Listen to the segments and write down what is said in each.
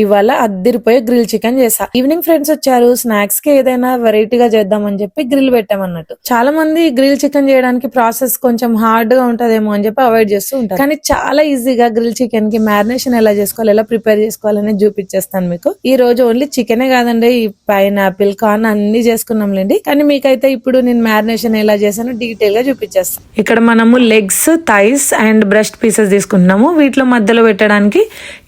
ఇవాళ అద్దిరిపోయే grill chicken చేసా. Evening friends వచ్చారు, స్నాక్స్ కి ఏదైనా వెరైటీగా చేద్దామని చెప్పి గ్రిల్ పెట్టామన్నట్టు. చాలా మంది గ్రిల్ చికెన్ చేయడానికి ప్రాసెస్ కొంచెం హార్డ్ గా ఉంటదేమో అని చెప్పి అవాయిడ్ చేస్తూ ఉంటారు. కానీ చాలా ఈజీగా గ్రిల్ చికెన్ కి మ్యారినేషన్ ఎలా చేసుకోవాలి, ఎలా ప్రిపేర్ చేసుకోవాలని చూపించేస్తాను మీకు. ఈ రోజు ఓన్లీ చికెనే కాదండి, ఈ పైనాపిల్, కార్న్ అన్ని చేసుకున్నాంలేండి. కానీ మీకైతే ఇప్పుడు నేను మ్యారినేషన్ ఎలా చేశానో డీటెయిల్ గా చూపించేస్తాను. ఇక్కడ మనము legs, thighs and breast pieces తీసుకుంటున్నాము. వీటిలో మధ్యలో పెట్టడానికి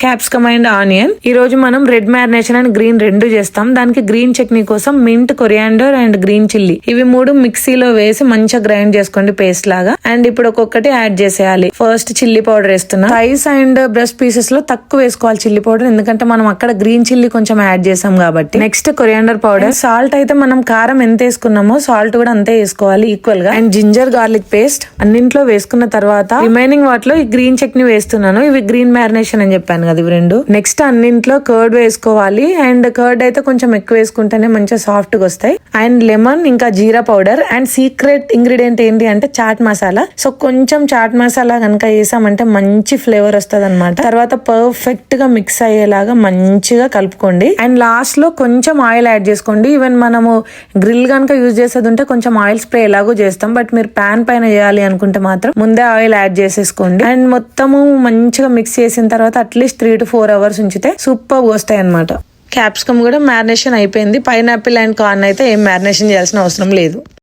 క్యాప్సికమ్ అండ్ ఆనియన్. ఈ రోజు మనం రెడ్ మ్యారినేషన్ అండ్ గ్రీన్ రెండు చేస్తాం. దానికి గ్రీన్ చట్నీ కోసం mint, coriander and green chilli ఇవి మూడు మిక్సీలో వేసి మంచిగా గ్రైండ్ చేసుకోండి పేస్ట్ లాగా. అండ్ ఇప్పుడు ఒక్కొక్కటి యాడ్ చేసేయాలి. ఫస్ట్ చిల్లీ పౌడర్ వేస్తున్నా. థైస్ అండ్ బ్రెస్ట్ పీసెస్ లో తక్కువ వేసుకోవాలి చిల్లీ పౌడర్, ఎందుకంటే మనం అక్కడ గ్రీన్ చిల్లీ కొంచెం యాడ్ చేసాం కాబట్టి. Next coriander powder. సాల్ట్ అయితే మనం కారం ఎంత వేసుకున్నామో సాల్ట్ కూడా అంతే వేసుకోవాలి ఈక్వల్ గా. అండ్ జింజర్ గార్లిక్ పేస్ట్ అన్నింట్లో వేసుకున్న తర్వాత రిమైనింగ్ వాటిలో ఈ గ్రీన్ చట్నీ వేస్తున్నాను. ఇవి గ్రీన్ మ్యారినేషన్ అని చెప్పాను కదా, ఇవి రెండు. నెక్స్ట్ అన్నింట్లో కర్డ్ వేసుకోవాలి. అండ్ కర్డ్ అయితే కొంచెం ఎక్కువ వేసుకుంటేనే మంచిగా సాఫ్ట్ గా వస్తాయి. అండ్ లెమన్, ఇంకా జీరా పౌడర్. అండ్ సీక్రెట్ ఇంగ్రీడియంట్ ఏంటి అంటే చాట్ మసాలా. సో కొంచెం చాట్ మసాలా కనుక వేసామంటే మంచి ఫ్లేవర్ వస్తుంది అనమాట. తర్వాత పర్ఫెక్ట్ గా మిక్స్ అయ్యేలాగా మంచిగా కలుపుకోండి. అండ్ లాస్ట్ లో కొంచెం ఆయిల్ యాడ్ చేసుకోండి. ఈవెన్ మనము గ్రిల్ కనుక యూజ్ చేసేది ఉంటే కొంచెం ఆయిల్ స్ప్రే ఎలాగో చేస్తాం, బట్ మీరు ప్యాన్ పైన చేయాలి అనుకుంటే మాత్రం ముందే ఆయిల్ యాడ్ చేసేసుకోండి. అండ్ మొత్తము మంచిగా మిక్స్ చేసిన తర్వాత అట్లీస్ట్ 3 to 4 hours ఉంచితే సూపర్ వస్తాయి అనమాట. క్యాప్సికమ్ కూడా మ్యారినేషన్ అయిపోయింది. పైనాపిల్ అండ్ కార్న్ అయితే ఏం మ్యారినేషన్ చేయాల్సిన అవసరం లేదు.